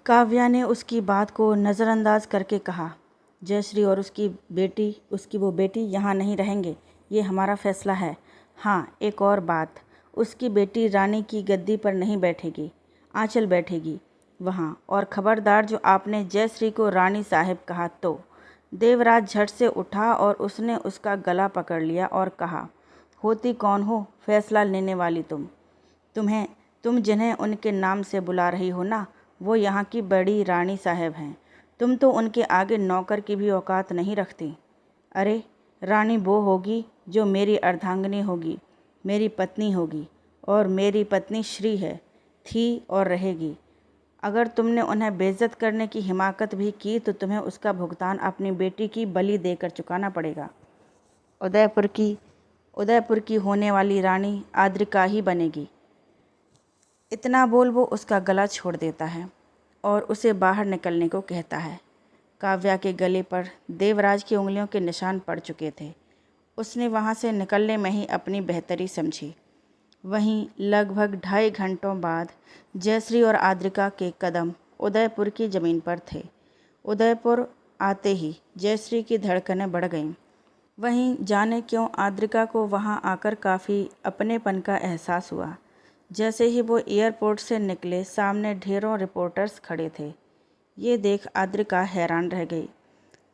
काव्या ने उसकी बात को नज़रअंदाज करके कहा, जयश्री और उसकी वो बेटी यहाँ नहीं रहेंगे, ये हमारा फैसला है। हाँ, एक और बात, उसकी बेटी रानी की गद्दी पर नहीं बैठेगी, आंचल बैठेगी वहाँ। और खबरदार, जो आपने जयश्री को रानी साहब कहा तो। देवराज झट से उठा और उसने उसका गला पकड़ लिया और कहा, होती कौन हो फैसला लेने वाली तुम जिन्हें उनके नाम से बुला रही हो ना, वो यहाँ की बड़ी रानी साहब हैं। तुम तो उनके आगे नौकर की भी औकात नहीं रखती। अरे, रानी वो होगी जो मेरी अर्धांगिनी होगी, मेरी पत्नी होगी, और मेरी पत्नी श्री है, थी और रहेगी। अगर तुमने उन्हें बेइज्जत करने की हिमाकत भी की तो तुम्हें उसका भुगतान अपनी बेटी की बलि देकर चुकाना पड़ेगा। उदयपुर की होने वाली रानी आद्रिका ही बनेगी। इतना बोल वो उसका गला छोड़ देता है और उसे बाहर निकलने को कहता है। काव्या के गले पर देवराज की उंगलियों के निशान पड़ चुके थे। उसने वहाँ से निकलने में ही अपनी बेहतरी समझी। वहीं लगभग 2.5 घंटों बाद जयश्री और आद्रिका के कदम उदयपुर की ज़मीन पर थे। उदयपुर आते ही जयश्री की धड़कनें बढ़ गईं। वहीं जाने क्यों आद्रिका को वहाँ आकर काफ़ी अपनेपन का एहसास हुआ। जैसे ही वो एयरपोर्ट से निकले, सामने ढेरों रिपोर्टर्स खड़े थे। ये देख आद्रिका हैरान रह गई।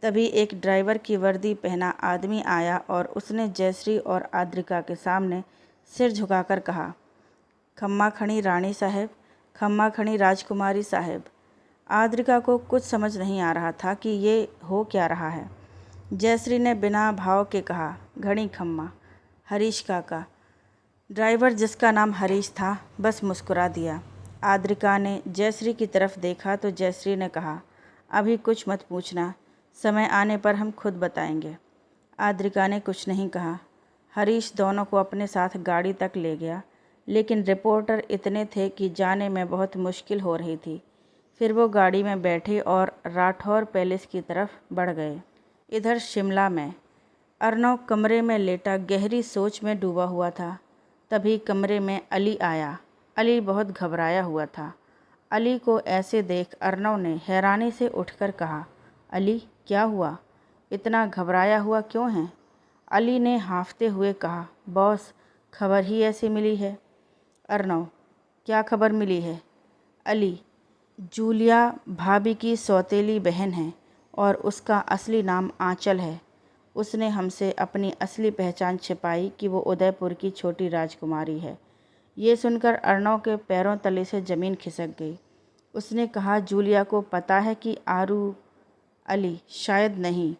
तभी एक ड्राइवर की वर्दी पहना आदमी आया और उसने जयश्री और आद्रिका के सामने सिर झुकाकर कहा, खम्मा खणी रानी साहब, खम्मा खणी राजकुमारी साहब। आद्रिका को कुछ समझ नहीं आ रहा था कि ये हो क्या रहा है। जयश्री ने बिना भाव के कहा, घणी खम्मा, हरीश काका। ड्राइवर, जिसका नाम हरीश था, बस मुस्कुरा दिया। आद्रिका ने जयश्री की तरफ देखा तो जयश्री ने कहा, अभी कुछ मत पूछना, समय आने पर हम खुद बताएंगे। आद्रिका ने कुछ नहीं कहा। हरीश दोनों को अपने साथ गाड़ी तक ले गया, लेकिन रिपोर्टर इतने थे कि जाने में बहुत मुश्किल हो रही थी। फिर वो गाड़ी में बैठे और राठौर पैलेस की तरफ बढ़ गए। इधर शिमला में अर्नव कमरे में लेटा गहरी सोच में डूबा हुआ था। तभी कमरे में अली आया। अली बहुत घबराया हुआ था। अली को ऐसे देख अर्नव ने हैरानी से उठकर कहा, अली, क्या हुआ? इतना घबराया हुआ क्यों है? अली ने हाँफते हुए कहा, बॉस, खबर ही ऐसी मिली है। अर्नव, क्या खबर मिली है? अली, जूलिया भाभी की सौतेली बहन है और उसका असली नाम आंचल है। उसने हमसे अपनी असली पहचान छिपाई कि वो उदयपुर की छोटी राजकुमारी है। ये सुनकर अर्नव के पैरों तले से ज़मीन खिसक गई। उसने कहा, जूलिया को पता है कि आरू? अली, शायद नहीं।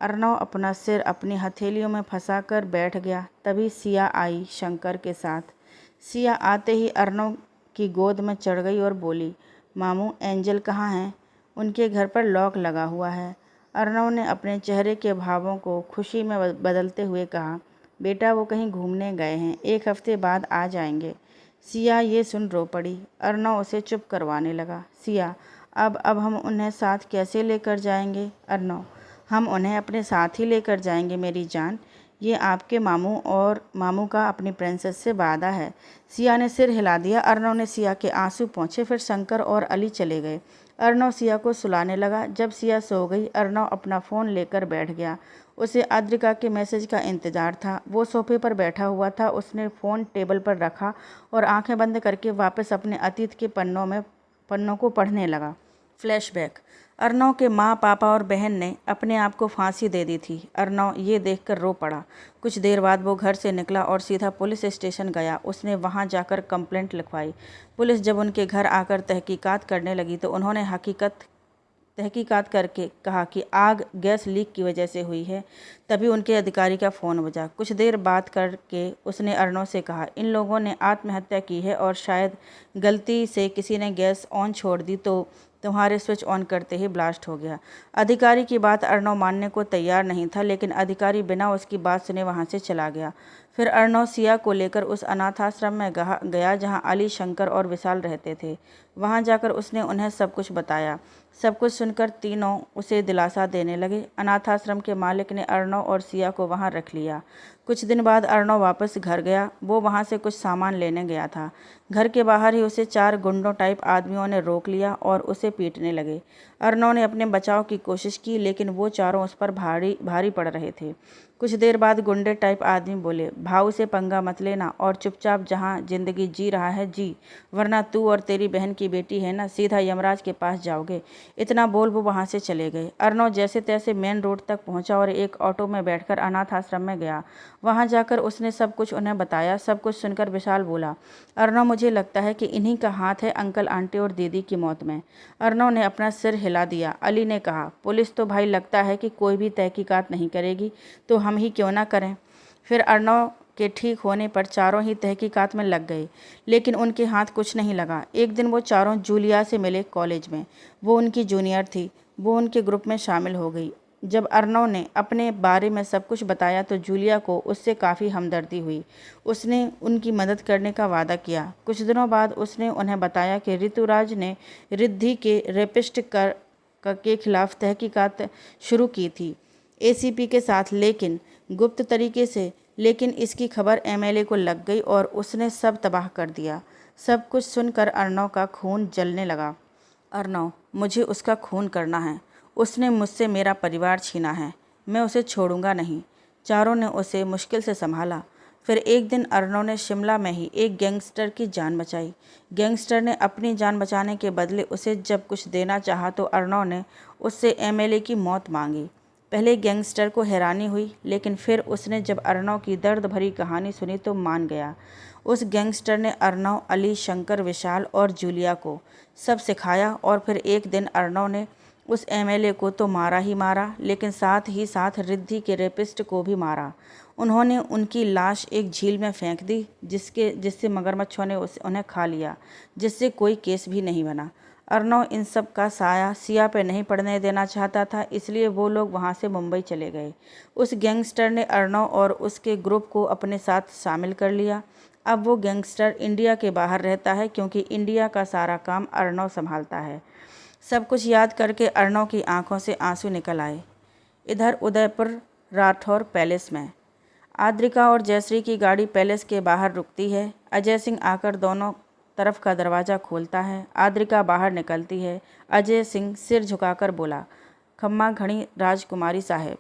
अर्नव अपना सिर अपनी हथेलियों में फंसाकर बैठ गया। तभी सिया आई शंकर के साथ। सिया आते ही अर्नव की गोद में चढ़ गई और बोली, मामू, एंजल कहाँ हैं? उनके घर पर लॉक लगा हुआ है। अर्नव ने अपने चेहरे के भावों को खुशी में बदलते हुए कहा, बेटा, वो कहीं घूमने गए हैं, 1 हफ्ते बाद आ जाएंगे। सिया ये सुन रो पड़ी। अर्नव उसे चुप करवाने लगा। सिया, अब हम उन्हें साथ कैसे लेकर जाएंगे? अर्नव, हम उन्हें अपने साथ ही लेकर जाएंगे मेरी जान। ये आपके मामू और मामू का अपनी प्रिंसेस से वादा है। सिया ने सिर हिला दिया। अर्नव ने सिया के आंसू पोंछे। फिर शंकर और अली चले गए। अर्नव सिया को सुलाने लगा। जब सिया सो गई, अर्नव अपना फ़ोन लेकर बैठ गया। उसे आद्रिका के मैसेज का इंतज़ार था। वो सोफे पर बैठा हुआ था। उसने फ़ोन टेबल पर रखा और आंखें बंद करके वापस अपने अतीत के पन्नों को पढ़ने लगा। फ्लैशबैक। अर्नव के माँ, पापा और बहन ने अपने आप को फांसी दे दी थी। अर्नव ये देखकर रो पड़ा। कुछ देर बाद वो घर से निकला और सीधा पुलिस स्टेशन गया। उसने वहाँ जाकर कंप्लेंट लिखवाई। पुलिस जब उनके घर आकर तहकीकात करने लगी तो उन्होंने तहकीकात करके कहा कि आग गैस लीक की वजह से हुई है। तभी उनके अधिकारी का फ़ोन बजा। कुछ देर बात करके उसने अर्नव से कहा, इन लोगों ने आत्महत्या की है और शायद गलती से किसी ने गैस ऑन छोड़ दी तो तुम्हारे स्विच ऑन करते ही ब्लास्ट हो गया। अधिकारी की बात अर्नव मानने को तैयार नहीं था, लेकिन अधिकारी बिना उसकी बात सुने वहाँ से चला गया। फिर अर्नव सिया को लेकर उस अनाथाश्रम में गया जहाँ अली, शंकर और विशाल रहते थे। वहाँ जाकर उसने उन्हें सब कुछ बताया। सब कुछ सुनकर तीनों उसे दिलासा देने लगे। अनाथाश्रम के मालिक ने अर्नव और सिया को वहाँ रख लिया। कुछ दिन बाद अर्नव वापस घर गया। वो वहाँ से कुछ सामान लेने गया था। घर के बाहर ही उसे 4 गुंडों टाइप आदमियों ने रोक लिया और उसे उसे पीटने लगे। अर्नव ने अपने बचाव की कोशिश की, लेकिन वो चारों उस पर भारी भारी पड़ रहे थे। कुछ देर बाद गुंडे टाइप आदमी बोले, भाऊ से पंगा मत लेना और चुपचाप जहाँ जिंदगी जी रहा है जी, वरना तू और तेरी बहन की बेटी है ना, सीधा यमराज के पास जाओगे। इतना बोल वो वहाँ से चले गए। अर्नव जैसे तैसे मेन रोड तक पहुँचा और एक ऑटो में बैठकर अनाथ आश्रम में गया। वहाँ जाकर उसने सब कुछ उन्हें बताया। सब कुछ सुनकर विशाल बोला, अर्नव, मुझे लगता है कि इन्हीं का हाथ है अंकल, आंटी और दीदी की मौत में। अर्नव ने अपना सिर हिला दिया। अली ने कहा, पुलिस तो भाई लगता है कि कोई भी तहकीकात नहीं करेगी, तो हम ही क्यों ना करें। फिर अर्नव के ठीक होने पर चारों ही तहकीकात में लग गए, लेकिन उनके हाथ कुछ नहीं लगा। एक दिन वो चारों जूलिया से मिले कॉलेज में। वो उनकी जूनियर थी। वो उनके ग्रुप में शामिल हो गई। जब अर्नव ने अपने बारे में सब कुछ बताया तो जूलिया को उससे काफ़ी हमदर्दी हुई। उसने उनकी मदद करने का वादा किया। कुछ दिनों बाद उसने उन्हें बताया कि ऋतुराज ने रिद्धि के रेपिस्ट के खिलाफ तहकीकात शुरू की थी एसीपी के साथ, लेकिन गुप्त तरीके से। लेकिन इसकी खबर एमएलए को लग गई और उसने सब तबाह कर दिया। सब कुछ सुनकर अर्नव का खून जलने लगा। अर्नव, मुझे उसका खून करना है। उसने मुझसे मेरा परिवार छीना है। मैं उसे छोड़ूंगा नहीं। चारों ने उसे मुश्किल से संभाला। फिर एक दिन अर्नव ने शिमला में ही एक गैंगस्टर की जान बचाई। गैंगस्टर ने अपनी जान बचाने के बदले उसे जब कुछ देना चाहा तो अर्नव ने उससे एमएलए की मौत मांगी। पहले गैंगस्टर को हैरानी हुई, लेकिन फिर उसने जब अर्नव की दर्द भरी कहानी सुनी तो मान गया। उस गैंगस्टर ने अर्नव, अली, शंकर, विशाल और जूलिया को सब सिखाया। और फिर एक दिन अर्नव ने उस एमएलए को तो मारा ही मारा, लेकिन साथ ही साथ रिद्धि के रेपिस्ट को भी मारा। उन्होंने उनकी लाश एक झील में फेंक दी, जिससे मगरमच्छों ने उन्हें खा लिया, जिससे कोई केस भी नहीं बना। अर्नव इन सब का साया सिया पे नहीं पड़ने देना चाहता था, इसलिए वो लोग वहाँ से मुंबई चले गए। उस गैंगस्टर ने अर्नव और उसके ग्रुप को अपने साथ शामिल कर लिया। अब वो गैंगस्टर इंडिया के बाहर रहता है, क्योंकि इंडिया का सारा काम अर्नव संभालता है। सब कुछ याद करके अर्नव की आंखों से आंसू निकल आए। इधर उदयपुर राठौर पैलेस में आद्रिका और जयश्री की गाड़ी पैलेस के बाहर रुकती है। अजय सिंह आकर दोनों तरफ का दरवाज़ा खोलता है। आद्रिका बाहर निकलती है। अजय सिंह सिर झुकाकर बोला, खम्मा घड़ी राजकुमारी साहब,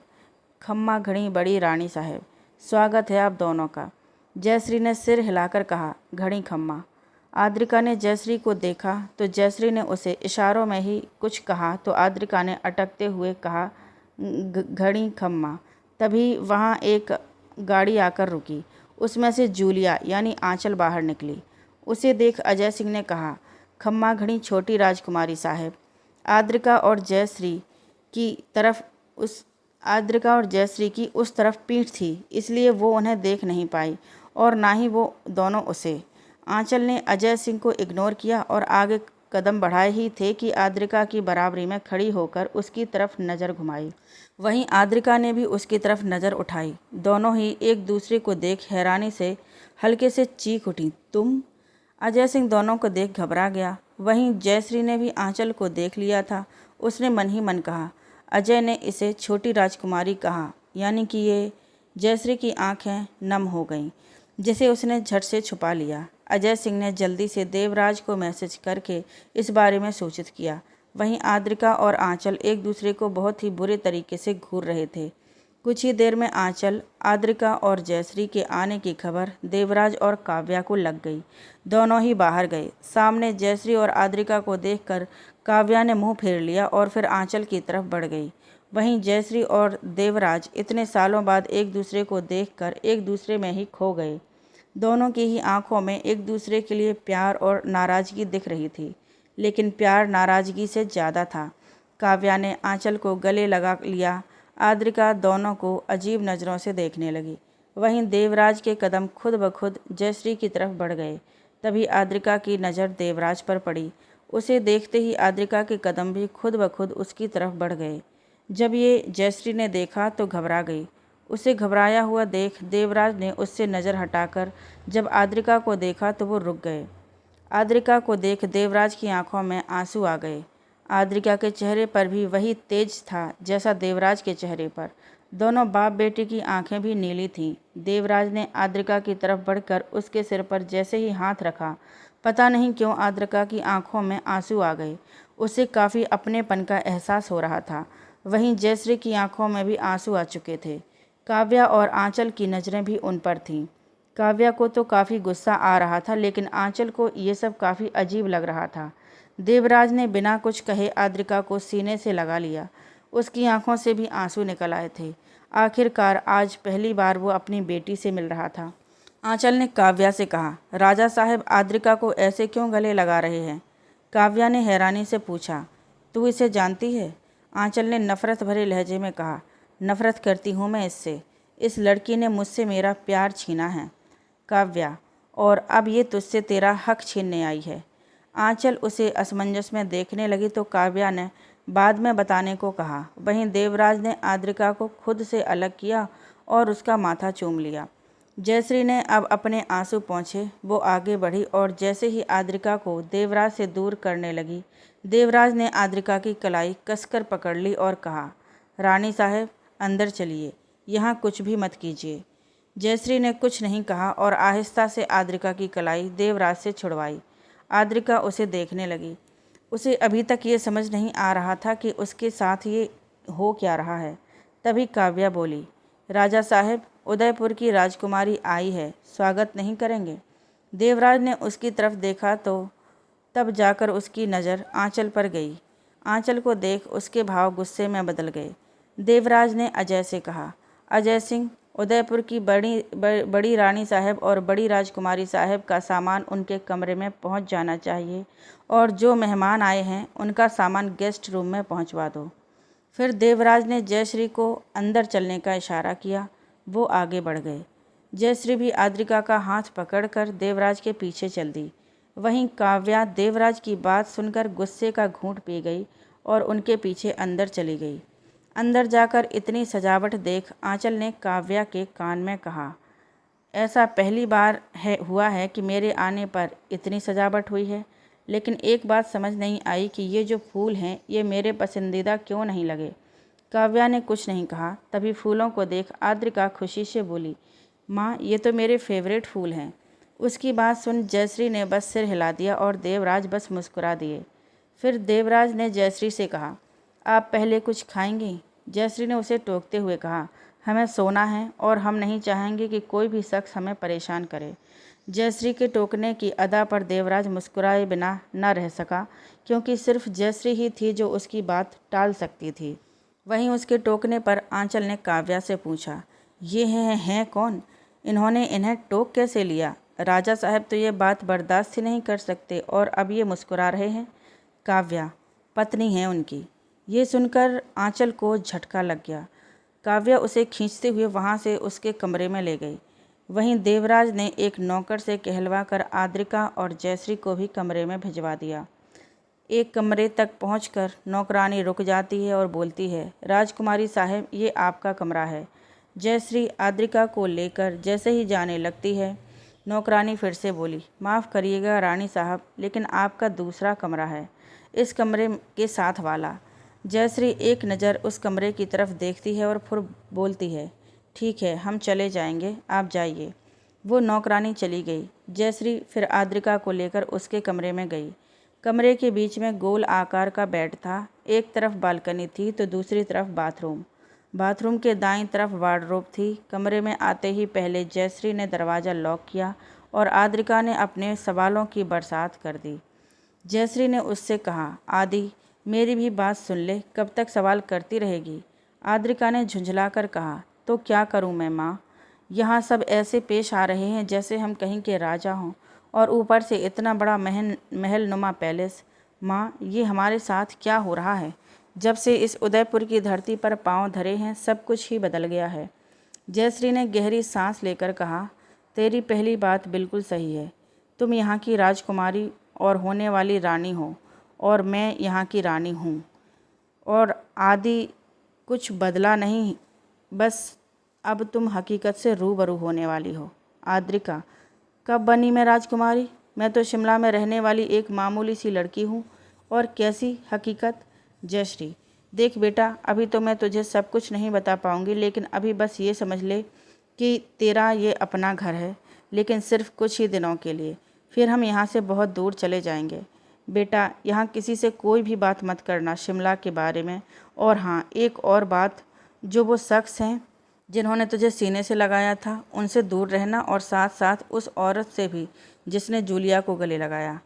खम्मा घड़ी बड़ी रानी साहब, स्वागत है आप दोनों का। जयश्री ने सिर हिलाकर कहा, घड़ी खम्मा। आद्रिका ने जयश्री को देखा तो जयश्री ने उसे इशारों में ही कुछ कहा तो आद्रिका ने अटकते हुए कहा, घड़ी खम्मा। तभी वहाँ एक गाड़ी आकर रुकी। उसमें से जूलिया यानी आंचल बाहर निकली। उसे देख अजय सिंह ने कहा, खम्मा घड़ी छोटी राजकुमारी साहब। आद्रिका और जयश्री की उस तरफ पीठ थी, इसलिए वो उन्हें देख नहीं पाई और ना ही वो दोनों उसे। आंचल ने अजय सिंह को इग्नोर किया और आगे कदम बढ़ाए ही थे कि आद्रिका की बराबरी में खड़ी होकर उसकी तरफ नज़र घुमाई। वहीं आद्रिका ने भी उसकी तरफ नज़र उठाई। दोनों ही एक दूसरे को देख हैरानी से हल्के से चीख उठी, तुम? अजय सिंह दोनों को देख घबरा गया। वहीं जयश्री ने भी आंचल को देख लिया था। उसने मन ही मन कहा, अजय ने इसे छोटी राजकुमारी कहा, यानी कि ये। जयश्री की आंखें नम हो गईं, जिसे उसने झट से छुपा लिया। अजय सिंह ने जल्दी से देवराज को मैसेज करके इस बारे में सूचित किया। वहीं आद्रिका और आंचल एक दूसरे को बहुत ही बुरे तरीके से घूर रहे थे। कुछ ही देर में आंचल, आद्रिका और जयश्री के आने की खबर देवराज और काव्या को लग गई। दोनों ही बाहर गए। सामने जयश्री और आद्रिका को देखकर काव्या ने मुंह फेर लिया और फिर आंचल की तरफ बढ़ गई। वहीं जयश्री और देवराज इतने सालों बाद एक दूसरे को देखकर एक दूसरे में ही खो गए। दोनों की ही आंखों में एक दूसरे के लिए प्यार और नाराज़गी दिख रही थी, लेकिन प्यार नाराज़गी से ज़्यादा था। काव्या ने आंचल को गले लगा लिया। आद्रिका दोनों को अजीब नज़रों से देखने लगी। वहीं देवराज के कदम खुद ब खुद जयश्री की तरफ बढ़ गए। तभी आद्रिका की नज़र देवराज पर पड़ी। उसे देखते ही आद्रिका के कदम भी खुद ब खुद उसकी तरफ बढ़ गए। जब ये जयश्री ने देखा तो घबरा गई। उसे घबराया हुआ देख देवराज ने उससे नज़र हटाकर जब आद्रिका को देखा तो वो रुक गए। आद्रिका को देख देवराज की आंखों में आंसू आ गए। आद्रिका के चेहरे पर भी वही तेज था जैसा देवराज के चेहरे पर। दोनों बाप बेटे की आंखें भी नीली थीं। देवराज ने आद्रिका की तरफ बढ़कर उसके सिर पर जैसे ही हाथ रखा, पता नहीं क्यों आद्रिका की आंखों में आंसू आ गए। उसे काफ़ी अपनेपन का एहसास हो रहा था। वहीं जयश्री की आंखों में भी आंसू आ चुके थे। काव्या और आंचल की नज़रें भी उन पर थीं। काव्या को तो काफ़ी गुस्सा आ रहा था, लेकिन आंचल को ये सब काफ़ी अजीब लग रहा था। देवराज ने बिना कुछ कहे आद्रिका को सीने से लगा लिया। उसकी आंखों से भी आंसू निकल आए थे। आखिरकार आज पहली बार वो अपनी बेटी से मिल रहा था। आंचल ने काव्या से कहा, राजा साहब आद्रिका को ऐसे क्यों गले लगा रहे हैं? काव्या ने हैरानी से पूछा, तू इसे जानती है? आंचल ने नफ़रत भरे लहजे में कहा, नफ़रत करती हूँ मैं इससे। इस लड़की ने मुझसे मेरा प्यार छीना है काव्या, और अब ये तुझसे तेरा हक छीनने आई है। आंचल उसे असमंजस में देखने लगी तो काव्या ने बाद में बताने को कहा। वहीं देवराज ने आद्रिका को खुद से अलग किया और उसका माथा चूम लिया। जयश्री ने अब अपने आंसू पोंछे। वो आगे बढ़ी और जैसे ही आद्रिका को देवराज से दूर करने लगी, देवराज ने आद्रिका की कलाई कसकर पकड़ ली और कहा, रानी साहब अंदर चलिए, यहाँ कुछ भी मत कीजिए। जयश्री ने कुछ नहीं कहा और आहिस्ता से आद्रिका की कलाई देवराज से छुड़वाई। आद्रिका उसे देखने लगी। उसे अभी तक ये समझ नहीं आ रहा था कि उसके साथ ये हो क्या रहा है। तभी काव्या बोली, राजा साहब उदयपुर की राजकुमारी आई है, स्वागत नहीं करेंगे? देवराज ने उसकी तरफ देखा तो तब जाकर उसकी नज़र आंचल पर गई। आंचल को देख उसके भाव गुस्से में बदल गए। देवराज ने अजय से कहा, अजय सिंह, उदयपुर की बड़ी रानी साहब और बड़ी राजकुमारी साहब का सामान उनके कमरे में पहुंच जाना चाहिए और जो मेहमान आए हैं उनका सामान गेस्ट रूम में पहुंचवा दो। फिर देवराज ने जयश्री को अंदर चलने का इशारा किया। वो आगे बढ़ गए। जयश्री भी आद्रिका का हाथ पकड़कर देवराज के पीछे चल दी। वहीं काव्या देवराज की बात सुनकर गुस्से का घूंट पी गई और उनके पीछे अंदर चली गई। अंदर जाकर इतनी सजावट देख आंचल ने काव्या के कान में कहा, ऐसा पहली बार हुआ है कि मेरे आने पर इतनी सजावट हुई है, लेकिन एक बात समझ नहीं आई कि ये जो फूल हैं ये मेरे पसंदीदा क्यों नहीं लगे। काव्या ने कुछ नहीं कहा। तभी फूलों को देख आद्रिका खुशी से बोली, माँ ये तो मेरे फेवरेट फूल हैं। उसकी बात सुन जयश्री ने बस सिर हिला दिया और देवराज बस मुस्कुरा दिए। फिर देवराज ने जयश्री से कहा, आप पहले कुछ खाएंगी? जयश्री ने उसे टोकते हुए कहा, हमें सोना है और हम नहीं चाहेंगे कि कोई भी शख्स हमें परेशान करे। जयश्री के टोकने की अदा पर देवराज मुस्कुराए बिना न रह सका, क्योंकि सिर्फ जयश्री ही थी जो उसकी बात टाल सकती थी। वहीं उसके टोकने पर आंचल ने काव्या से पूछा, ये हैं कौन? इन्होंने इन्हें टोक कैसे लिया? राजा साहब तो ये बात बर्दाश्त ही नहीं कर सकते और अब ये मुस्कुरा रहे हैं। काव्या पत्नी है उनकी। ये सुनकर आंचल को झटका लग गया। काव्या उसे खींचते हुए वहाँ से उसके कमरे में ले गई। वहीं देवराज ने एक नौकर से कहलवा कर आद्रिका और जयश्री को भी कमरे में भिजवा दिया। एक कमरे तक पहुंचकर नौकरानी रुक जाती है और बोलती है, राजकुमारी साहब ये आपका कमरा है। जयश्री आद्रिका को लेकर जैसे ही जाने लगती है, नौकरानी फिर से बोली, माफ़ करिएगा रानी साहब, लेकिन आपका दूसरा कमरा है, इस कमरे के साथ वाला। जयश्री एक नज़र उस कमरे की तरफ देखती है और फिर बोलती है, ठीक है हम चले जाएंगे, आप जाइए। वो नौकरानी चली गई। जयश्री फिर आद्रिका को लेकर उसके कमरे में गई। कमरे के बीच में गोल आकार का बेड था। एक तरफ बालकनी थी तो दूसरी तरफ बाथरूम। बाथरूम के दाईं तरफ वार्डरोब थी। कमरे में आते ही पहले जयश्री ने दरवाज़ा लॉक किया और आद्रिका ने अपने सवालों की बरसात कर दी। जयश्री ने उससे कहा, आदि मेरी भी बात सुन ले, कब तक सवाल करती रहेगी? आद्रिका ने झुंझलाकर कहा, तो क्या करूं मैं माँ? यहाँ सब ऐसे पेश आ रहे हैं जैसे हम कहीं के राजा हों, और ऊपर से इतना बड़ा महल नुमा पैलेस। माँ ये हमारे साथ क्या हो रहा है? जब से इस उदयपुर की धरती पर पांव धरे हैं सब कुछ ही बदल गया है। जयश्री ने गहरी सांस लेकर कहा, तेरी पहली बात बिल्कुल सही है। तुम यहाँ की राजकुमारी और होने वाली रानी हो और मैं यहाँ की रानी हूँ, और आदि कुछ बदला नहीं, बस अब तुम हकीकत से रूबरू होने वाली हो। आद्रिका, कब बनी मैं राजकुमारी? मैं तो शिमला में रहने वाली एक मामूली सी लड़की हूँ। और कैसी हकीकत? जयश्री, देख बेटा, अभी तो मैं तुझे सब कुछ नहीं बता पाऊँगी, लेकिन अभी बस ये समझ ले कि तेरा ये अपना घर है, लेकिन सिर्फ कुछ ही दिनों के लिए। फिर हम यहाँ से बहुत दूर चले जाएंगे। बेटा, यहाँ किसी से कोई भी बात मत करना शिमला के बारे में। और हाँ, एक और बात, जो वो शख्स हैं जिन्होंने तुझे सीने से लगाया था, उनसे दूर रहना, और साथ साथ उस औरत से भी जिसने जूलिया को गले लगाया।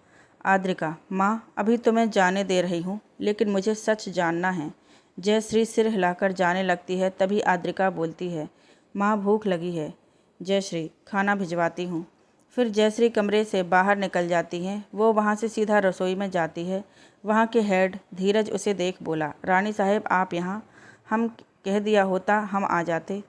आद्रिका, माँ, अभी तुम्हें जाने दे रही हूँ, लेकिन मुझे सच जानना है। जयश्री सिर हिलाकर जाने लगती है। तभी आद्रिका बोलती है, माँ, भूख लगी है। जयश्री, खाना भिजवाती हूँ। फिर जयश्री कमरे से बाहर निकल जाती है। वो वहाँ से सीधा रसोई में जाती है। वहाँ के हेड धीरज उसे देख बोला, रानी साहब, आप यहाँ? हम कह दिया होता हम आ जाते।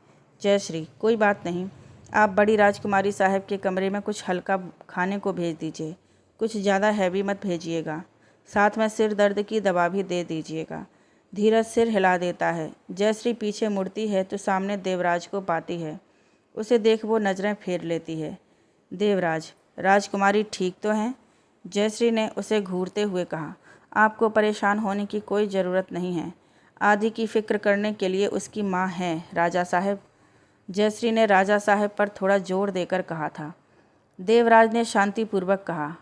जयश्री, कोई बात नहीं, आप बड़ी राजकुमारी साहब के कमरे में कुछ हल्का खाने को भेज दीजिए। कुछ ज़्यादा हैवी मत भेजिएगा। साथ में सिर दर्द की दवा भी दे दीजिएगा। धीरज सिर हिला देता है। जयश्री पीछे मुड़ती है तो सामने देवराज को पाती है। उसे देख वो नज़रें फेर लेती है। देवराज, राजकुमारी ठीक तो हैं? जयश्री ने उसे घूरते हुए कहा, आपको परेशान होने की कोई ज़रूरत नहीं है। आदि की फ़िक्र करने के लिए उसकी माँ है, राजा साहब। जयश्री ने राजा साहब पर थोड़ा जोर देकर कहा था। देवराज ने शांतिपूर्वक कहा,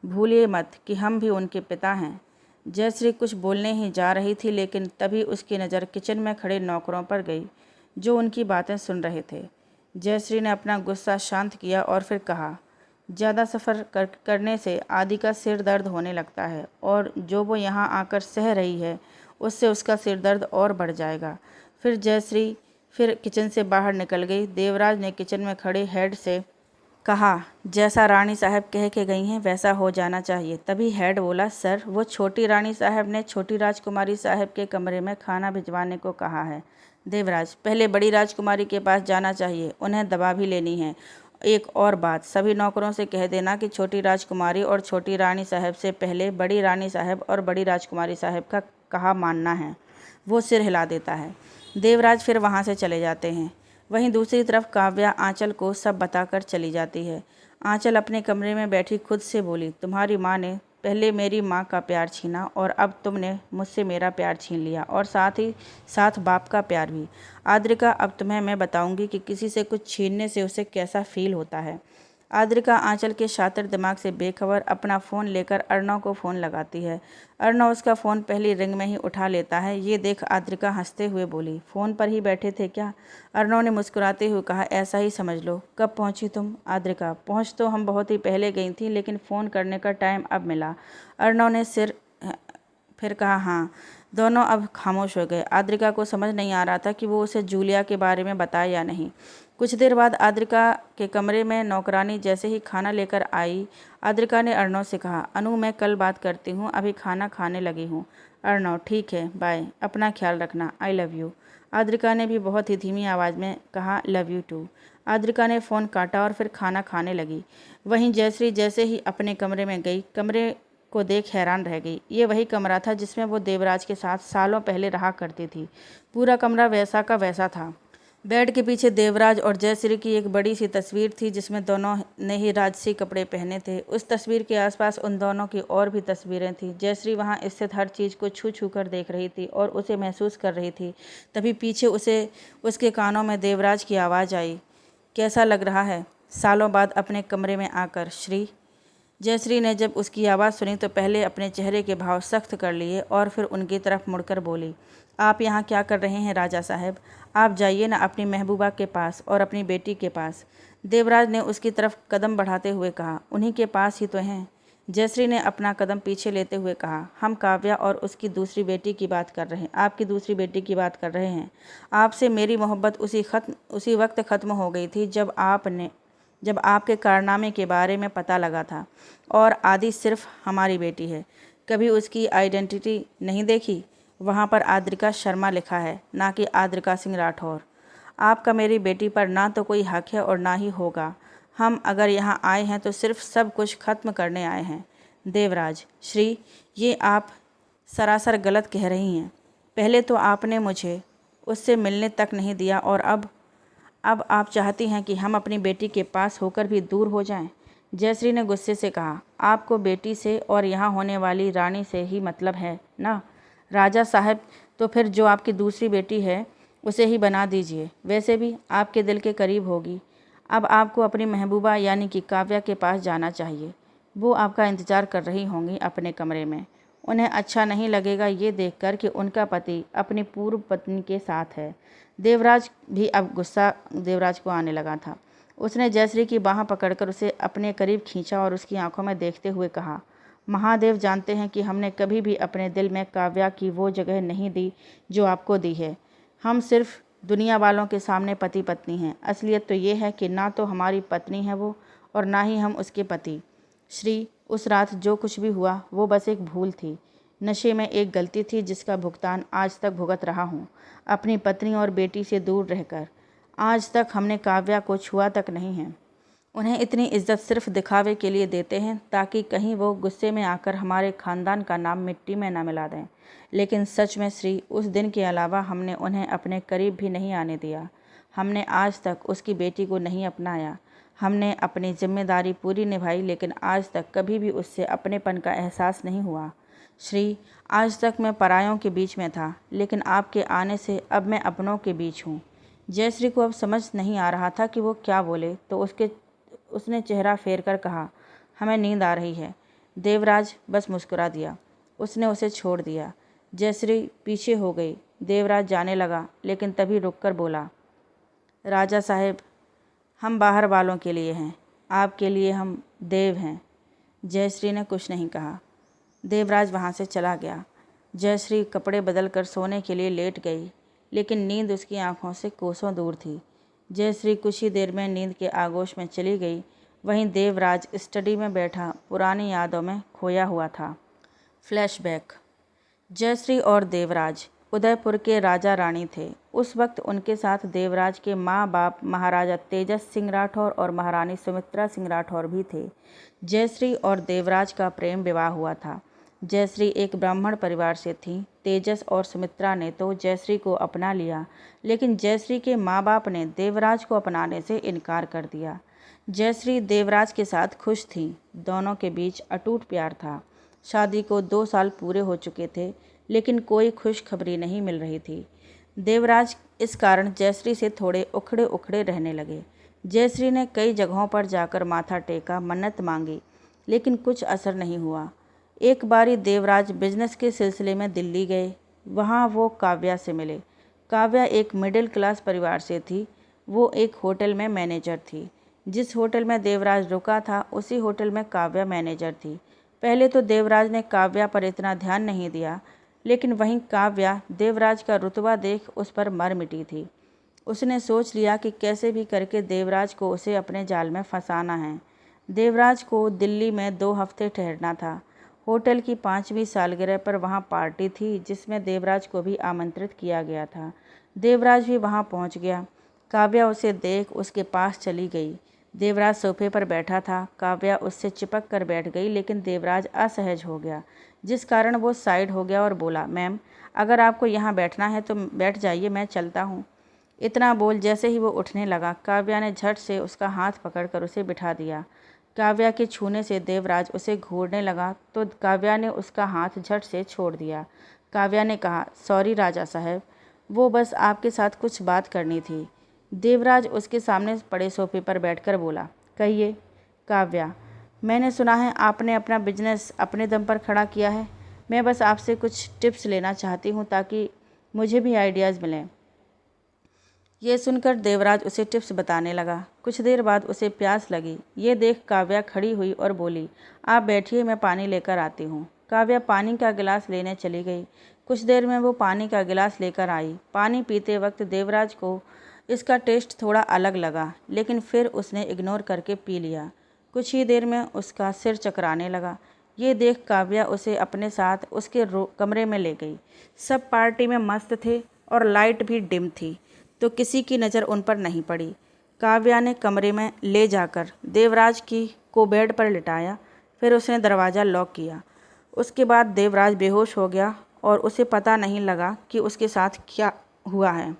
भूलिए मत कि हम भी उनके पिता हैं। जयश्री कुछ बोलने ही जा रही थी, लेकिन तभी उसकी नज़र किचन में खड़े नौकरों पर गई जो उनकी बातें सुन रहे थे। जयश्री ने अपना गुस्सा शांत किया और फिर कहा, ज़्यादा सफ़र करने से आदि का सिर दर्द होने लगता है, और जो वो यहाँ आकर सह रही है उससे उसका सिर दर्द और बढ़ जाएगा। फिर जयश्री फिर किचन से बाहर निकल गई। देवराज ने किचन में खड़े हेड से कहा, जैसा रानी साहब कह के गई हैं वैसा हो जाना चाहिए। तभी हेड बोला, सर, वो छोटी रानी साहब ने छोटी राजकुमारी साहब के कमरे में खाना भिजवाने को कहा है। देवराज, पहले बड़ी राजकुमारी के पास जाना चाहिए, उन्हें दवा भी लेनी है। एक और बात, सभी नौकरों से कह देना कि छोटी राजकुमारी और छोटी रानी साहब से पहले बड़ी रानी साहब और बड़ी राजकुमारी साहब का कहा मानना है। वो सिर हिला देता है। देवराज फिर वहाँ से चले जाते हैं। वहीं दूसरी तरफ काव्या आंचल को सब बताकर चली जाती है। आंचल अपने कमरे में बैठी खुद से बोली, तुम्हारी माँ ने पहले मेरी माँ का प्यार छीना, और अब तुमने मुझसे मेरा प्यार छीन लिया, और साथ ही साथ बाप का प्यार भी। आद्रिका, अब तुम्हें मैं बताऊंगी कि किसी से कुछ छीनने से उसे कैसा फील होता है। आद्रिका आंचल के शातिर दिमाग से बेखबर अपना फ़ोन लेकर अर्णव को फ़ोन लगाती है। अर्णव उसका फ़ोन पहली रिंग में ही उठा लेता है। ये देख आद्रिका हंसते हुए बोली, फ़ोन पर ही बैठे थे क्या? अर्णव ने मुस्कुराते हुए कहा, ऐसा ही समझ लो। कब पहुंची तुम? आद्रिका, पहुंच तो हम बहुत ही पहले गई थी, लेकिन फ़ोन करने का टाइम अब मिला। अर्णव ने फिर कहा, हाँ। दोनों अब खामोश हो गए। आद्रिका को समझ नहीं आ रहा था कि वो उसे जूलिया के बारे में बताए या नहीं। कुछ देर बाद आद्रिका के कमरे में नौकरानी जैसे ही खाना लेकर आई, आद्रिका ने अर्णव से कहा, अनु, मैं कल बात करती हूँ, अभी खाना खाने लगी हूँ। अर्णव, ठीक है, बाय, अपना ख्याल रखना, आई लव यू। आद्रिका ने भी बहुत ही धीमी आवाज़ में कहा, लव यू टू। आद्रिका ने फ़ोन काटा और फिर खाना खाने लगी। वहीं जयश्री जैसे ही अपने कमरे में गई, कमरे को देख हैरान रह गई। ये वही कमरा था जिसमें वो देवराज के साथ सालों पहले रहा करती थी। पूरा कमरा वैसा का वैसा था। बेड के पीछे देवराज और जयश्री की एक बड़ी सी तस्वीर थी जिसमें दोनों ने ही राजसी कपड़े पहने थे। उस तस्वीर के आसपास उन दोनों की और भी तस्वीरें थीं। जयश्री वहां स्थित हर चीज़ को छू छू कर देख रही थी और उसे महसूस कर रही थी। तभी पीछे उसके कानों में देवराज की आवाज़ आई, कैसा लग रहा है सालों बाद अपने कमरे में आकर, श्री? जयश्री ने जब उसकी आवाज़ सुनी तो पहले अपने चेहरे के भाव सख्त कर लिए और फिर उनकी तरफ मुड़कर बोली, आप यहाँ क्या कर रहे हैं राजा साहब? आप जाइए ना अपनी महबूबा के पास और अपनी बेटी के पास। देवराज ने उसकी तरफ कदम बढ़ाते हुए कहा, उन्हीं के पास ही तो हैं। जयश्री ने अपना कदम पीछे लेते हुए कहा, हम काव्या और उसकी दूसरी बेटी की बात कर रहे हैं, आपकी दूसरी बेटी की बात कर रहे हैं। आपसे मेरी मोहब्बत उसी वक्त ख़त्म हो गई थी जब आपके कारनामे के बारे में पता लगा था। और आदि सिर्फ हमारी बेटी है, कभी उसकी आइडेंटिटी नहीं देखी? वहाँ पर आद्रिका शर्मा लिखा है, ना कि आद्रिका सिंह राठौर। आपका मेरी बेटी पर ना तो कोई हक है और ना ही होगा। हम अगर यहाँ आए हैं तो सिर्फ सब कुछ खत्म करने आए हैं। देवराज, श्री, ये आप सरासर गलत कह रही हैं। पहले तो आपने मुझे उससे मिलने तक नहीं दिया, और अब आप चाहती हैं कि हम अपनी बेटी के पास होकर भी दूर हो जाएं। जयश्री ने गुस्से से कहा, आपको बेटी से और यहाँ होने वाली रानी से ही मतलब है ना राजा साहब? तो फिर जो आपकी दूसरी बेटी है उसे ही बना दीजिए, वैसे भी आपके दिल के करीब होगी। अब आपको अपनी महबूबा यानी कि काव्या के पास जाना चाहिए। वो आपका इंतज़ार कर रही होंगी अपने कमरे में। उन्हें अच्छा नहीं लगेगा ये देखकर कि उनका पति अपनी पूर्व पत्नी के साथ है। देवराज भी अब गुस्सा देवराज को आने लगा था। उसने जयश्री की बाँह पकड़कर उसे अपने करीब खींचा और उसकी आंखों में देखते हुए कहा, महादेव जानते हैं कि हमने कभी भी अपने दिल में काव्या की वो जगह नहीं दी जो आपको दी है। हम सिर्फ दुनिया वालों के सामने पति पत्नी हैं। असलियत तो ये है कि ना तो हमारी पत्नी है वो और ना ही हम उसके पति। श्री, उस रात जो कुछ भी हुआ वो बस एक भूल थी, नशे में एक गलती थी जिसका भुगतान आज तक भुगत रहा हूँ, अपनी पत्नी और बेटी से दूर रहकर। आज तक हमने काव्या को छुआ तक नहीं है। उन्हें इतनी इज्जत सिर्फ दिखावे के लिए देते हैं ताकि कहीं वो गुस्से में आकर हमारे खानदान का नाम मिट्टी में ना मिला दें। लेकिन सच में श्री, उस दिन के अलावा हमने उन्हें अपने करीब भी नहीं आने दिया। हमने आज तक उसकी बेटी को नहीं अपनाया। हमने अपनी जिम्मेदारी पूरी निभाई, लेकिन आज तक कभी भी उससे अपनेपन का एहसास नहीं हुआ। श्री, आज तक मैं परायों के बीच में था, लेकिन आपके आने से अब मैं अपनों के बीच हूँ। जयश्री को अब समझ नहीं आ रहा था कि वो क्या बोले, तो उसने चेहरा फेर कर कहा, हमें नींद आ रही है। देवराज बस मुस्कुरा दिया। उसने उसे छोड़ दिया। जयश्री पीछे हो गई। देवराज जाने लगा, लेकिन तभी रुककर बोला, राजा साहब, हम बाहर वालों के लिए हैं, आपके लिए हम देव हैं। जयश्री ने कुछ नहीं कहा। देवराज वहाँ से चला गया। जयश्री कपड़े बदलकर सोने के लिए लेट गई, लेकिन नींद उसकी आंखों से कोसों दूर थी। जयश्री कुछ ही देर में नींद के आगोश में चली गई। वहीं देवराज स्टडी में बैठा पुरानी यादों में खोया हुआ था। फ्लैशबैक। जयश्री और देवराज उदयपुर के राजा रानी थे। उस वक्त उनके साथ देवराज के माँ बाप महाराजा तेजस सिंह राठौर और महारानी सुमित्रा सिंह राठौर भी थे। जयश्री और देवराज का प्रेम विवाह हुआ था। जयश्री एक ब्राह्मण परिवार से थी। तेजस और सुमित्रा ने तो जयश्री को अपना लिया, लेकिन जयश्री के माँ बाप ने देवराज को अपनाने से इनकार कर दिया। जयश्री देवराज के साथ खुश थी। दोनों के बीच अटूट प्यार था। शादी को 2 साल पूरे हो चुके थे, लेकिन कोई खुशखबरी नहीं मिल रही थी। देवराज इस कारण जयश्री से थोड़े उखड़े उखड़े रहने लगे। जयश्री ने कई जगहों पर जाकर माथा टेका, मन्नत मांगी, लेकिन कुछ असर नहीं हुआ। एक बारी देवराज बिजनेस के सिलसिले में दिल्ली गए। वहाँ वो काव्या से मिले। काव्या एक मिडिल क्लास परिवार से थी। वो एक होटल में मैनेजर थी। जिस होटल में देवराज रुका था, उसी होटल में काव्या मैनेजर थी। पहले तो देवराज ने काव्या पर इतना ध्यान नहीं दिया, लेकिन वहीं काव्या देवराज का रुतबा देख उस पर मर मिटी थी। उसने सोच लिया कि कैसे भी करके देवराज को उसे अपने जाल में फंसाना है। देवराज को दिल्ली में 2 हफ्ते ठहरना था। होटल की 5वीं सालगिरह पर वहाँ पार्टी थी, जिसमें देवराज को भी आमंत्रित किया गया था। देवराज भी वहाँ पहुँच गया। काव्या उसे देख उसके पास चली गई। देवराज सोफे पर बैठा था। काव्या उससे चिपक कर बैठ गई, लेकिन देवराज असहज हो गया, जिस कारण वो साइड हो गया और बोला, मैम, अगर आपको यहाँ बैठना है तो बैठ जाइए, मैं चलता हूँ। इतना बोल जैसे ही वो उठने लगा, काव्या ने झट से उसका हाथ पकड़कर उसे बिठा दिया। काव्या के छूने से देवराज उसे घूरने लगा, तो काव्या ने उसका हाथ झट से छोड़ दिया। काव्या ने कहा, सॉरी राजा साहब, वो बस आपके साथ कुछ बात करनी थी। देवराज उसके सामने पड़े सोफे पर बैठकर बोला, कहिए। काव्या, मैंने सुना है आपने अपना बिजनेस अपने दम पर खड़ा किया है। मैं बस आपसे कुछ टिप्स लेना चाहती हूँ ताकि मुझे भी आइडियाज़ मिलें। ये सुनकर देवराज उसे टिप्स बताने लगा। कुछ देर बाद उसे प्यास लगी। ये देख काव्या खड़ी हुई और बोली, आप बैठिए, मैं पानी लेकर आती हूँ। काव्या पानी का गिलास लेने चली गई। कुछ देर में वो पानी का गिलास लेकर आई। पानी पीते वक्त देवराज को इसका टेस्ट थोड़ा अलग लगा, लेकिन फिर उसने इग्नोर करके पी लिया। कुछ ही देर में उसका सिर चकराने लगा। ये देख काव्या उसे अपने साथ उसके कमरे में ले गई। सब पार्टी में मस्त थे और लाइट भी डिम थी, तो किसी की नज़र उन पर नहीं पड़ी। काव्या ने कमरे में ले जाकर देवराज को बेड पर लिटाया। फिर उसने दरवाज़ा लॉक किया। उसके बाद देवराज बेहोश हो गया और उसे पता नहीं लगा कि उसके साथ क्या हुआ है।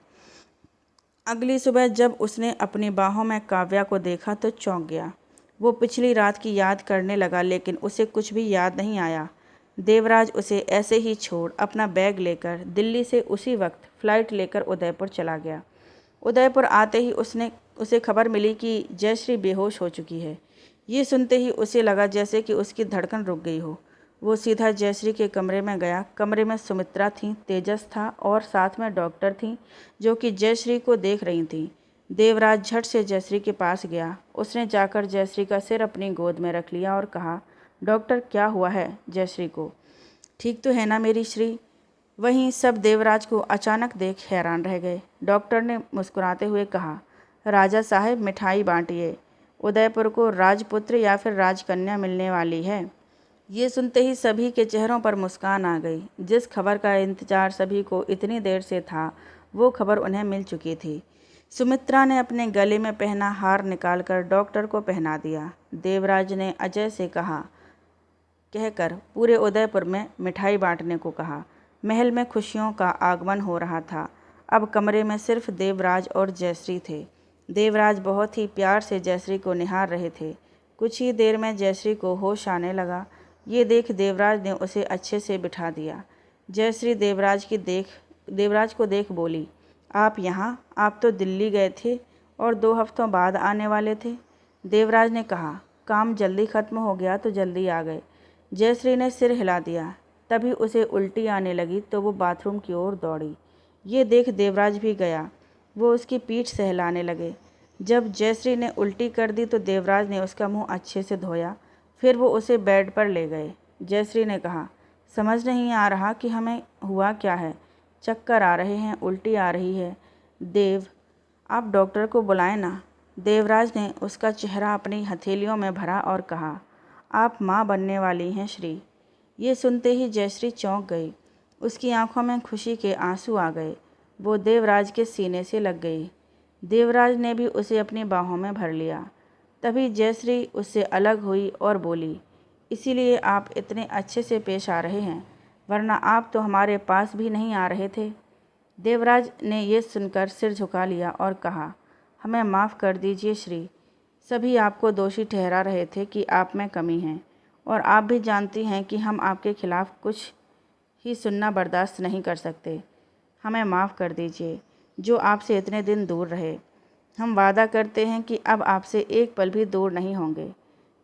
अगली सुबह जब उसने अपनी बाहों में काव्या को देखा तो चौंक गया। वो पिछली रात की याद करने लगा, लेकिन उसे कुछ भी याद नहीं आया। देवराज उसे ऐसे ही छोड़ अपना बैग लेकर दिल्ली से उसी वक्त फ़्लाइट लेकर उदयपुर चला गया। उदयपुर आते ही उसे खबर मिली कि जयश्री बेहोश हो चुकी है। ये सुनते ही उसे लगा जैसे कि उसकी धड़कन रुक गई हो। वो सीधा जयश्री के कमरे में गया। कमरे में सुमित्रा थी, तेजस था और साथ में डॉक्टर थी जो कि जयश्री को देख रही थी। देवराज झट से जयश्री के पास गया। उसने जाकर जयश्री का सिर अपनी गोद में रख लिया और कहा, डॉक्टर क्या हुआ है जयश्री को? ठीक तो है ना मेरी श्री? वहीं सब देवराज को अचानक देख हैरान रह गए। डॉक्टर ने मुस्कुराते हुए कहा, राजा साहब मिठाई बांटिए, उदयपुर को राजपुत्र या फिर राजकन्या मिलने वाली है। ये सुनते ही सभी के चेहरों पर मुस्कान आ गई। जिस खबर का इंतजार सभी को इतनी देर से था वो खबर उन्हें मिल चुकी थी। सुमित्रा ने अपने गले में पहना हार निकालकर डॉक्टर को पहना दिया। देवराज ने अजय से कहकर पूरे उदयपुर में मिठाई बांटने को कहा। महल में खुशियों का आगमन हो रहा था। अब कमरे में सिर्फ देवराज और जयश्री थे। देवराज बहुत ही प्यार से जयश्री को निहार रहे थे। कुछ ही देर में जयश्री को होश आने लगा। ये देख देवराज ने उसे अच्छे से बिठा दिया। जयश्री देवराज को देख बोली, आप यहाँ? आप तो दिल्ली गए थे और 2 हफ्तों बाद आने वाले थे। देवराज ने कहा, काम जल्दी ख़त्म हो गया तो जल्दी आ गए। जयश्री ने सिर हिला दिया। तभी उसे उल्टी आने लगी तो वो बाथरूम की ओर दौड़ी। ये देख देवराज भी गया। वो उसकी पीठ सहलाने लगे। जब जयश्री ने उल्टी कर दी तो देवराज ने उसका मुंह अच्छे से धोया। फिर वो उसे बेड पर ले गए। जयश्री ने कहा, समझ नहीं आ रहा कि हमें हुआ क्या है। चक्कर आ रहे हैं, उल्टी आ रही है। देव, आप डॉक्टर को बुलाएं ना। देवराज ने उसका चेहरा अपनी हथेलियों में भरा और कहा, आप माँ बनने वाली हैं श्री। ये सुनते ही जयश्री चौंक गई। उसकी आंखों में खुशी के आंसू आ गए। वो देवराज के सीने से लग गई। देवराज ने भी उसे अपनी बाहों में भर लिया। तभी जयश्री उससे अलग हुई और बोली, इसीलिए आप इतने अच्छे से पेश आ रहे हैं, वरना आप तो हमारे पास भी नहीं आ रहे थे। देवराज ने ये सुनकर सिर झुका लिया और कहा, हमें माफ़ कर दीजिए श्री। सभी आपको दोषी ठहरा रहे थे कि आप में कमी है और आप भी जानती हैं कि हम आपके खिलाफ़ कुछ ही सुनना बर्दाश्त नहीं कर सकते। हमें माफ़ कर दीजिए जो आपसे इतने दिन दूर रहे। हम वादा करते हैं कि अब आपसे एक पल भी दूर नहीं होंगे।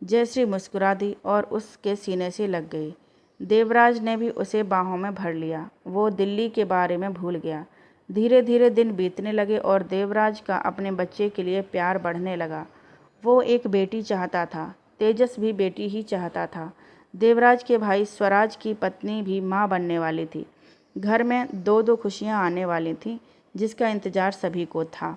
जयश्री मुस्कुरा दी और उसके सीने से लग गई। देवराज ने भी उसे बाहों में भर लिया। वो दिल्ली के बारे में भूल गया। धीरे धीरे दिन बीतने लगे और देवराज का अपने बच्चे के लिए प्यार बढ़ने लगा। वो एक बेटी चाहता था। तेजस भी बेटी ही चाहता था। देवराज के भाई स्वराज की पत्नी भी माँ बनने वाली थी। घर में 2-2 खुशियाँ आने वाली थीं, जिसका इंतज़ार सभी को था।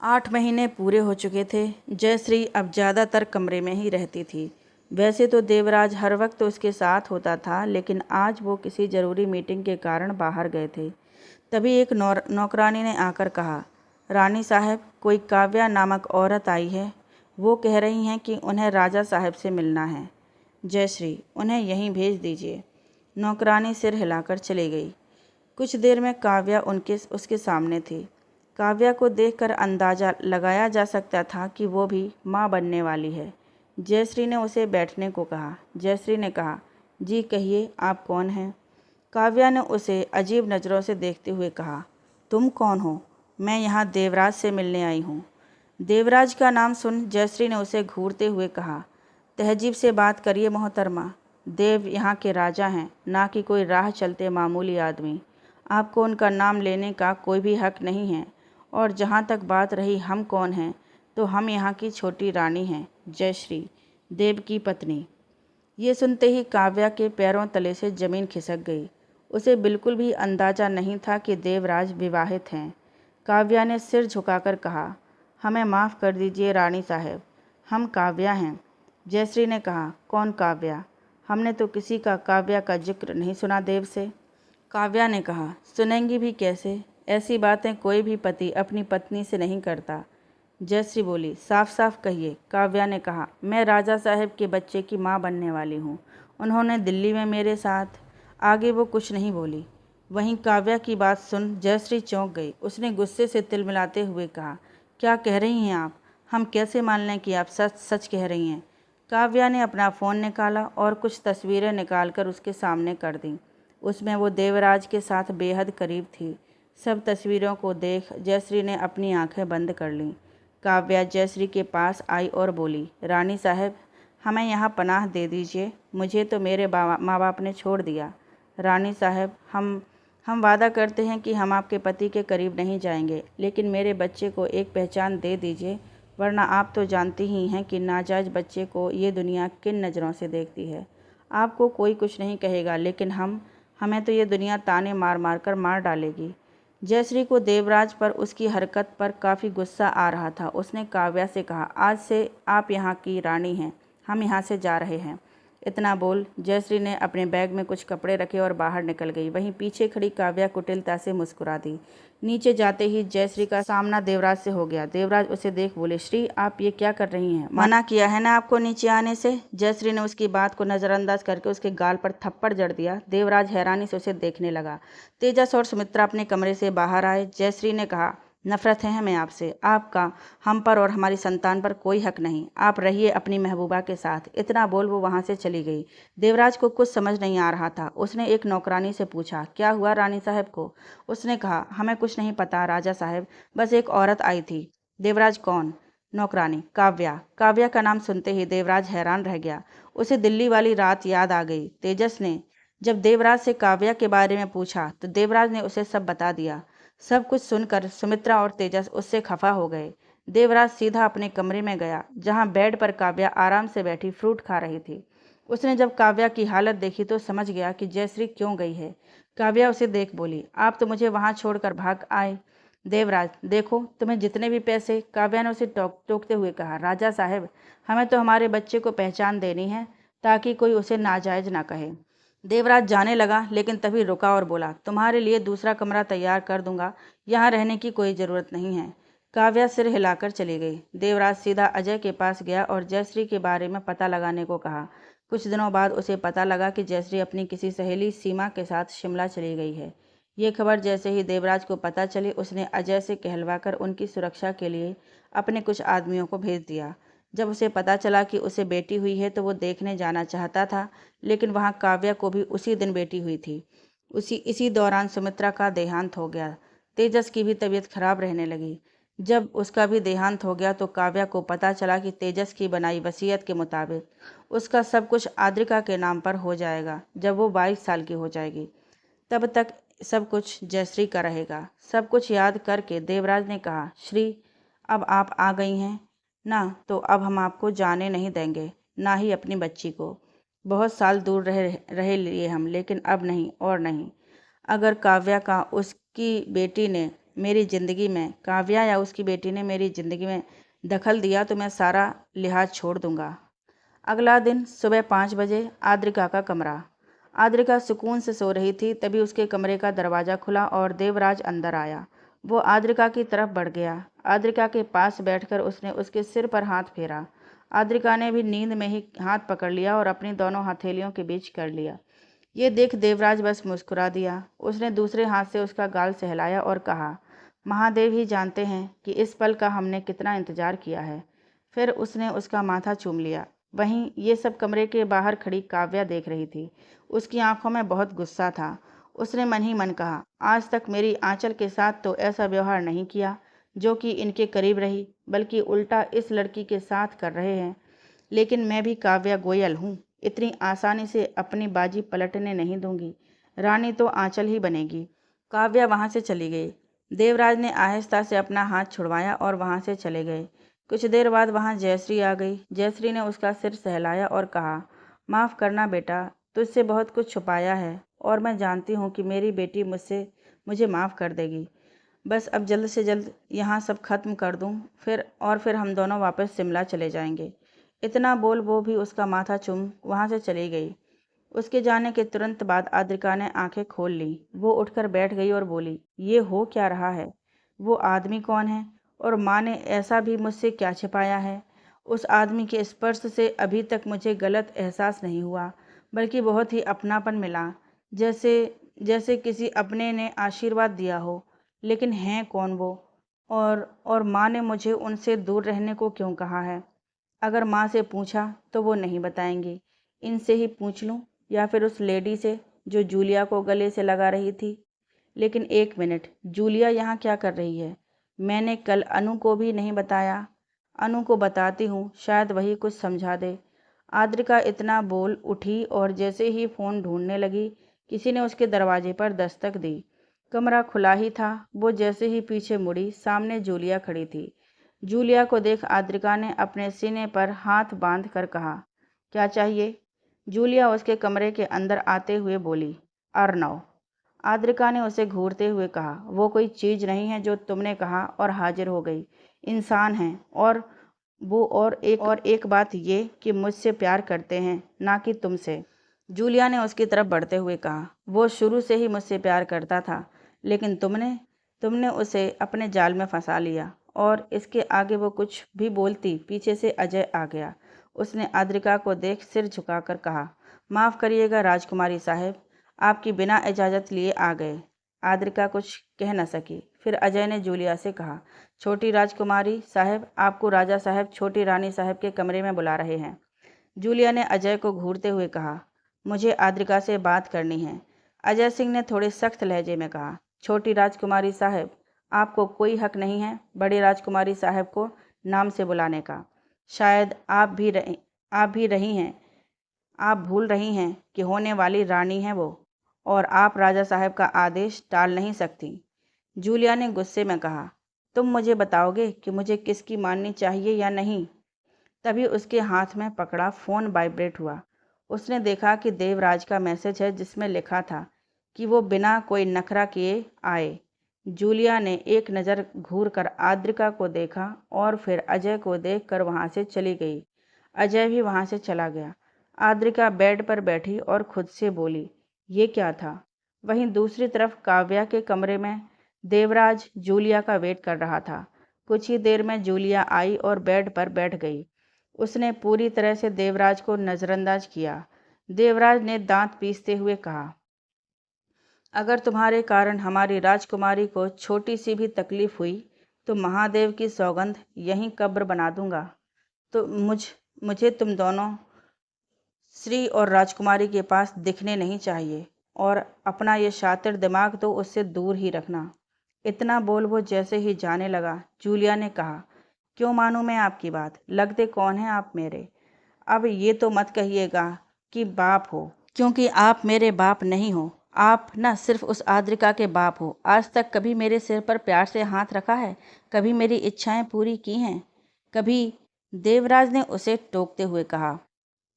8 महीने पूरे हो चुके थे। जयश्री अब ज़्यादातर कमरे में ही रहती थी। वैसे तो देवराज हर वक्त उसके साथ होता था, लेकिन आज वो किसी ज़रूरी मीटिंग के कारण बाहर गए थे। तभी एक नौकरानी ने आकर कहा, रानी साहब, कोई काव्या नामक औरत आई है। वो कह रही हैं कि उन्हें राजा साहब से मिलना है। जयश्री, उन्हें यहीं भेज दीजिए। नौकरानी सिर हिलाकर चली गई। कुछ देर में काव्या उसके सामने थी। काव्या को देखकर अंदाज़ा लगाया जा सकता था कि वो भी माँ बनने वाली है। जयश्री ने उसे बैठने को कहा। जयश्री ने कहा, जी कहिए, आप कौन हैं? काव्या ने उसे अजीब नज़रों से देखते हुए कहा, तुम कौन हो? मैं यहाँ देवराज से मिलने आई हूँ। देवराज का नाम सुन जयश्री ने उसे घूरते हुए कहा, तहजीब से बात करिए मोहतरमा। देव यहाँ के राजा हैं, ना कि कोई राह चलते मामूली आदमी। आपको उनका नाम लेने का कोई भी हक नहीं है। और जहाँ तक बात रही हम कौन हैं, तो हम यहाँ की छोटी रानी हैं, जयश्री, देव की पत्नी। ये सुनते ही काव्या के पैरों तले से ज़मीन खिसक गई। उसे बिल्कुल भी अंदाज़ा नहीं था कि देवराज विवाहित हैं। काव्या ने सिर झुकाकर कहा, हमें माफ़ कर दीजिए रानी साहब, हम काव्या हैं। जयश्री ने कहा, कौन काव्या? हमने तो किसी का काव्या का जिक्र नहीं सुना देव से। काव्या ने कहा, सुनेंगी भी कैसे? ऐसी बातें कोई भी पति अपनी पत्नी से नहीं करता। जयश्री बोली, साफ साफ कहिए। काव्या ने कहा, मैं राजा साहब के बच्चे की माँ बनने वाली हूँ। उन्होंने दिल्ली में मेरे साथ। आगे वो कुछ नहीं बोली। वहीं काव्या की बात सुन जयश्री चौंक गई। उसने गुस्से से तिलमिलाते हुए कहा, क्या कह रही हैं आप? हम कैसे मान लें कि आप सच सच कह रही हैं? काव्या ने अपना फ़ोन निकाला और कुछ तस्वीरें निकालकर उसके सामने कर दी। उसमें वो देवराज के साथ बेहद करीब थी। सब तस्वीरों को देख जयश्री ने अपनी आंखें बंद कर लीं। काव्या जयश्री के पास आई और बोली, रानी साहब, हमें यहाँ पनाह दे दीजिए। मुझे तो मेरे माँ बाप ने छोड़ दिया। रानी साहब, हम वादा करते हैं कि हम आपके पति के करीब नहीं जाएंगे, लेकिन मेरे बच्चे को एक पहचान दे दीजिए, वरना आप तो जानती ही हैं कि नाजायज़ बच्चे को ये दुनिया किन नज़रों से देखती है। आपको कोई कुछ नहीं कहेगा, लेकिन हमें तो ये दुनिया ताने मार मार कर मार डालेगी। जयश्री को देवराज पर उसकी हरकत पर काफ़ी गुस्सा आ रहा था। उसने काव्या से कहा, आज से आप यहाँ की रानी हैं, हम यहाँ से जा रहे हैं। इतना बोल जयश्री ने अपने बैग में कुछ कपड़े रखे और बाहर निकल गई। वहीं पीछे खड़ी काव्या कुटिलता से मुस्कुरा दी। नीचे जाते ही जयश्री का सामना देवराज से हो गया। देवराज उसे देख बोले, श्री, आप ये क्या कर रही हैं? मना किया है ना आपको नीचे आने से। जयश्री ने उसकी बात को नज़रअंदाज करके उसके गाल पर थप्पड़ जड़ दिया। देवराज हैरानी से उसे देखने लगा। तेजस और सुमित्रा अपने कमरे से बाहर आए। जयश्री ने कहा, नफरत है हमें आपसे। आपका हम पर और हमारी संतान पर कोई हक नहीं। आप रहिए अपनी महबूबा के साथ। इतना बोल वो वहाँ से चली गई। देवराज को कुछ समझ नहीं आ रहा था। उसने एक नौकरानी से पूछा, क्या हुआ रानी साहब को? उसने कहा, हमें कुछ नहीं पता राजा साहब, बस एक औरत आई थी। देवराज, कौन? नौकरानी, काव्या। काव्या का नाम सुनते ही देवराज हैरान रह गया। उसे दिल्ली वाली रात याद आ गई। तेजस ने जब देवराज से काव्या के बारे में पूछा तो देवराज ने उसे सब बता दिया। सब कुछ सुनकर सुमित्रा और तेजस उससे खफा हो गए। देवराज सीधा अपने कमरे में गया, जहां बेड पर काव्या आराम से बैठी फ्रूट खा रही थी। उसने जब काव्या की हालत देखी तो समझ गया कि जयश्री क्यों गई है। काव्या उसे देख बोली, आप तो मुझे वहां छोड़कर भाग आए। देवराज, देखो तुम्हें जितने भी पैसे। काव्या ने उसे टोकते हुए कहा, राजा साहब, हमें तो हमारे बच्चे को पहचान देनी है, ताकि कोई उसे नाजायज ना कहे। देवराज जाने लगा, लेकिन तभी रुका और बोला, तुम्हारे लिए दूसरा कमरा तैयार कर दूंगा, यहाँ रहने की कोई ज़रूरत नहीं है। काव्या सिर हिलाकर चली गई। देवराज सीधा अजय के पास गया और जयश्री के बारे में पता लगाने को कहा। कुछ दिनों बाद उसे पता लगा कि जयश्री अपनी किसी सहेली सीमा के साथ शिमला चली गई है। ये खबर जैसे ही देवराज को पता चली, उसने अजय से कहलवाकर उनकी सुरक्षा के लिए अपने कुछ आदमियों को भेज दिया। जब उसे पता चला कि उसे बेटी हुई है तो वो देखने जाना चाहता था, लेकिन वहाँ काव्या को भी उसी दिन बेटी हुई थी। इसी दौरान सुमित्रा का देहांत हो गया। तेजस की भी तबीयत खराब रहने लगी। जब उसका भी देहांत हो गया तो काव्या को पता चला कि तेजस की बनाई वसीयत के मुताबिक उसका सब कुछ आद्रिका के नाम पर हो जाएगा जब वो 22 साल की हो जाएगी। तब तक सब कुछ जयश्री का रहेगा। सब कुछ याद करके देवराज ने कहा, श्री, अब आप आ गई हैं ना, तो अब हम आपको जाने नहीं देंगे, ना ही अपनी बच्ची को। बहुत साल दूर रहे लिए हम, लेकिन अब नहीं और नहीं। अगर काव्या का उसकी बेटी ने मेरी ज़िंदगी में काव्या या उसकी बेटी ने मेरी ज़िंदगी में दखल दिया तो मैं सारा लिहाज छोड़ दूंगा। अगला दिन सुबह 5 बजे आद्रिका का कमरा। आद्रिका सुकून से सो रही थी, तभी उसके कमरे का दरवाज़ा खुला और देवराज अंदर आया। वो आद्रिका की तरफ बढ़ गया। आद्रिका के पास बैठकर उसने उसके सिर पर हाथ फेरा। आद्रिका ने भी नींद में ही हाथ पकड़ लिया और अपनी दोनों हथेलियों के बीच कर लिया। ये देख देवराज बस मुस्कुरा दिया। उसने दूसरे हाथ से उसका गाल सहलाया और कहा, महादेव ही जानते हैं कि इस पल का हमने कितना इंतजार किया है। फिर उसने उसका माथा चूम लिया। वहीं ये सब कमरे के बाहर खड़ी काव्या देख रही थी। उसकी आंखों में बहुत गुस्सा था। उसने मन ही मन कहा, आज तक मेरी आंचल के साथ तो ऐसा व्यवहार नहीं किया जो कि इनके करीब रही, बल्कि उल्टा इस लड़की के साथ कर रहे हैं। लेकिन मैं भी काव्या गोयल हूँ, इतनी आसानी से अपनी बाजी पलटने नहीं दूंगी। रानी तो आंचल ही बनेगी। काव्या वहाँ से चली गई। देवराज ने आहिस्ता से अपना हाथ छुड़वाया और वहाँ से चले गए। कुछ देर बाद वहाँ जयश्री आ गई। जयश्री ने उसका सिर सहलाया और कहा, माफ़ करना बेटा, तुझसे बहुत कुछ छुपाया है और मैं जानती हूँ कि मेरी बेटी मुझे माफ़ कर देगी। बस अब जल्द से जल्द यहाँ सब खत्म कर दूँ, फिर हम दोनों वापस शिमला चले जाएंगे। इतना बोल वो भी उसका माथा चूम वहाँ से चली गई। उसके जाने के तुरंत बाद आद्रिका ने आंखें खोल ली। वो उठकर बैठ गई और बोली, ये हो क्या रहा है? वो आदमी कौन है और माँ ने ऐसा भी मुझसे क्या छिपाया है? उस आदमी के स्पर्श से अभी तक मुझे गलत एहसास नहीं हुआ, बल्कि बहुत ही अपनापन मिला, जैसे जैसे किसी अपने ने आशीर्वाद दिया हो। लेकिन हैं कौन वो? और माँ ने मुझे उनसे दूर रहने को क्यों कहा है? अगर माँ से पूछा तो वो नहीं बताएंगी। इनसे ही पूछ लूँ या फिर उस लेडी से जो जूलिया को गले से लगा रही थी। लेकिन एक मिनट, जूलिया यहाँ क्या कर रही है? मैंने कल अनु को भी नहीं बताया। अनु को बताती हूँ, शायद वही कुछ समझा दे। आद्रिका इतना बोल उठी और जैसे ही फ़ोन ढूंढने लगी, किसी ने उसके दरवाजे पर दस्तक दी। कमरा खुला ही था। वो जैसे ही पीछे मुड़ी, सामने जूलिया खड़ी थी। जूलिया को देख आद्रिका ने अपने सीने पर हाथ बांध कर कहा, क्या चाहिए? जूलिया उसके कमरे के अंदर आते हुए बोली, अर्नव। आद्रिका ने उसे घूरते हुए कहा, वो कोई चीज़ नहीं है जो तुमने कहा और हाजिर हो गई। इंसान है, और वो और एक बात ये कि मुझसे प्यार करते हैं, ना कि तुमसे। जूलिया ने उसकी तरफ बढ़ते हुए कहा, वो शुरू से ही मुझसे प्यार करता था, लेकिन तुमने उसे अपने जाल में फंसा लिया। और इसके आगे वो कुछ भी बोलती, पीछे से अजय आ गया। उसने आद्रिका को देख सिर झुकाकर कहा, माफ़ करिएगा राजकुमारी साहब, आपकी बिना इजाज़त लिए आ गए। आद्रिका कुछ कह न सकी। फिर अजय ने जूलिया से कहा, छोटी राजकुमारी साहब, आपको राजा साहब छोटी रानी साहब के कमरे में बुला रहे हैं। जूलिया ने अजय को घूरते हुए कहा, मुझे आद्रिका से बात करनी है। अजय सिंह ने थोड़े सख्त लहजे में कहा, छोटी राजकुमारी साहब, आपको कोई हक नहीं है बड़ी राजकुमारी साहब को नाम से बुलाने का। शायद आप भी रही हैं, आप भूल रही हैं कि होने वाली रानी हैं वो, और आप राजा साहब का आदेश टाल नहीं सकती। जूलिया ने गुस्से में कहा, तुम मुझे बताओगे कि मुझे किसकी माननी चाहिए या नहीं? तभी उसके हाथ में पकड़ा फ़ोन वाइब्रेट हुआ। उसने देखा कि देवराज का मैसेज है, जिसमें लिखा था कि वो बिना कोई नखरा किए आए। जूलिया ने एक नज़र घूर कर आद्रिका को देखा और फिर अजय को देखकर वहाँ से चली गई। अजय भी वहाँ से चला गया। आद्रिका बेड पर बैठी और खुद से बोली, ये क्या था? वहीं दूसरी तरफ काव्या के कमरे में देवराज जूलिया का वेट कर रहा था। कुछ ही देर में जूलिया आई और बेड पर बैठ गई। उसने पूरी तरह से देवराज को नज़रअंदाज किया। देवराज ने दांत पीसते हुए कहा, अगर तुम्हारे कारण हमारी राजकुमारी को छोटी सी भी तकलीफ हुई तो महादेव की सौगंध यहीं कब्र बना दूंगा। तो मुझे तुम दोनों श्री और राजकुमारी के पास दिखने नहीं चाहिए, और अपना ये शातिर दिमाग तो उससे दूर ही रखना। इतना बोल वो जैसे ही जाने लगा, जूलिया ने कहा, क्यों मानूं मैं आपकी बात? लगते कौन हैं आप मेरे? अब ये तो मत कहिएगा कि बाप हो, क्योंकि आप मेरे बाप नहीं हो। आप न सिर्फ उस आद्रिका के बाप हो। आज तक कभी मेरे सिर पर प्यार से हाथ रखा है? कभी मेरी इच्छाएं पूरी की हैं? कभी? देवराज ने उसे टोकते हुए कहा,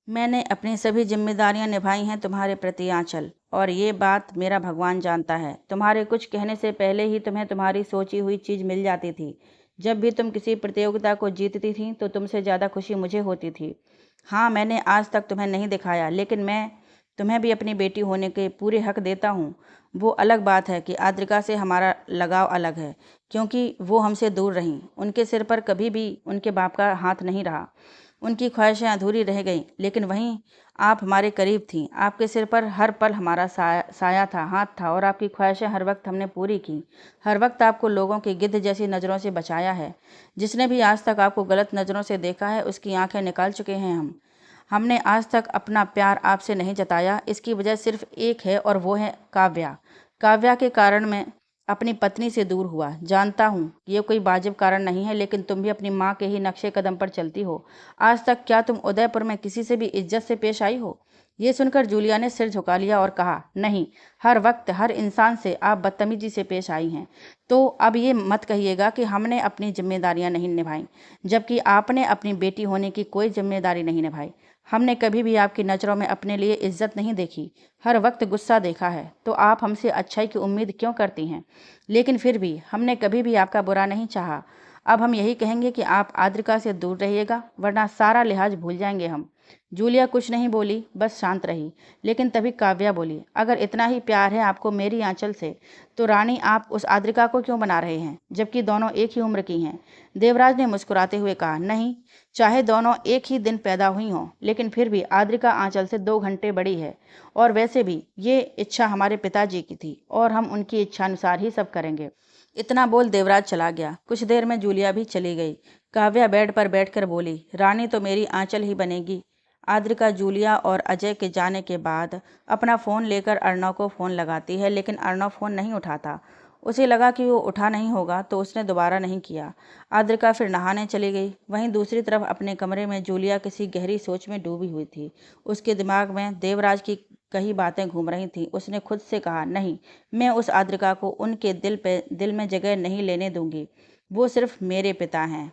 मैंने अपनी सभी जिम्मेदारियां निभाई हैं तुम्हारे प्रति आंचल, और ये बात मेरा भगवान जानता है। तुम्हारे कुछ कहने से पहले ही तुम्हें तुम्हारी सोची हुई चीज़ मिल जाती थी। जब भी तुम किसी प्रतियोगिता को जीतती थी तो तुमसे ज़्यादा खुशी मुझे होती थी। हाँ, मैंने आज तक तुम्हें नहीं दिखाया, लेकिन मैं तुम्हें भी अपनी बेटी होने के पूरे हक देता हूँ। वो अलग बात है कि आद्रिका से हमारा लगाव अलग है, क्योंकि वो हमसे दूर रहीं। उनके सिर पर कभी भी उनके बाप का हाथ नहीं रहा। उनकी ख्वाहिशें अधूरी रह गईं, लेकिन वहीं आप हमारे करीब थीं। आपके सिर पर हर पल हमारा साया था, हाथ था, और आपकी ख्वाहिशें हर वक्त हमने पूरी की। हर वक्त आपको लोगों की गिद्ध जैसी नज़रों से बचाया है। जिसने भी आज तक आपको गलत नज़रों से देखा है, उसकी आंखें निकाल चुके हैं हम। हमने आज तक अपना प्यार आपसे नहीं जताया। इसकी वजह सिर्फ एक है, और वो है काव्या। काव्या के कारण मैं अपनी पत्नी से दूर हुआ। जानता हूँ ये कोई वाजिब कारण नहीं है, लेकिन तुम भी अपनी माँ के ही नक्शे कदम पर चलती हो। आज तक क्या तुम उदयपुर में किसी से भी इज्जत से पेश आई हो? ये सुनकर जूलिया ने सिर झुका लिया और कहा, नहीं, हर वक्त हर इंसान से आप बदतमीजी से पेश आई हैं। तो अब ये मत कहिएगा कि हमने अपनी जिम्मेदारियां नहीं निभाई, जबकि आपने अपनी बेटी होने की कोई जिम्मेदारी नहीं निभाई। हमने कभी भी आपकी नज़रों में अपने लिए इज्जत नहीं देखी, हर वक्त गुस्सा देखा है। तो आप हमसे अच्छाई की उम्मीद क्यों करती हैं? लेकिन फिर भी हमने कभी भी आपका बुरा नहीं चाहा। अब हम यही कहेंगे कि आप आद्रिका से दूर रहिएगा, वरना सारा लिहाज भूल जाएंगे हम। जूलिया कुछ नहीं बोली, बस शांत रही। लेकिन तभी काव्या बोली, अगर इतना ही प्यार है आपको मेरी आंचल से, तो रानी आप उस आद्रिका को क्यों बना रहे हैं, जबकि दोनों एक ही उम्र की हैं? देवराज ने मुस्कुराते हुए कहा, नहीं, चाहे दोनों एक ही दिन पैदा हुई हों, लेकिन फिर भी आद्रिका आंचल से 2 घंटे बड़ी है। और वैसे भी ये इच्छा हमारे पिताजी की थी, और हम उनकी इच्छानुसार ही सब करेंगे। इतना बोल देवराज चला गया। कुछ देर में जूलिया भी चली गई। काव्या बेड पर बैठकर बोली, रानी तो मेरी आंचल ही बनेगी। आद्रिका जूलिया और अजय के जाने के बाद अपना फ़ोन लेकर अर्णव को फ़ोन लगाती है, लेकिन अर्णव फ़ोन नहीं उठाता। उसे लगा कि वो उठा नहीं होगा, तो उसने दोबारा नहीं किया। आद्रिका फिर नहाने चली गई। वहीं दूसरी तरफ अपने कमरे में जूलिया किसी गहरी सोच में डूबी हुई थी। उसके दिमाग में देवराज की कई बातें घूम रही थीं। उसने खुद से कहा, नहीं, मैं उस आद्रिका को उनके दिल में जगह नहीं लेने दूंगी। वो सिर्फ मेरे पिता हैं।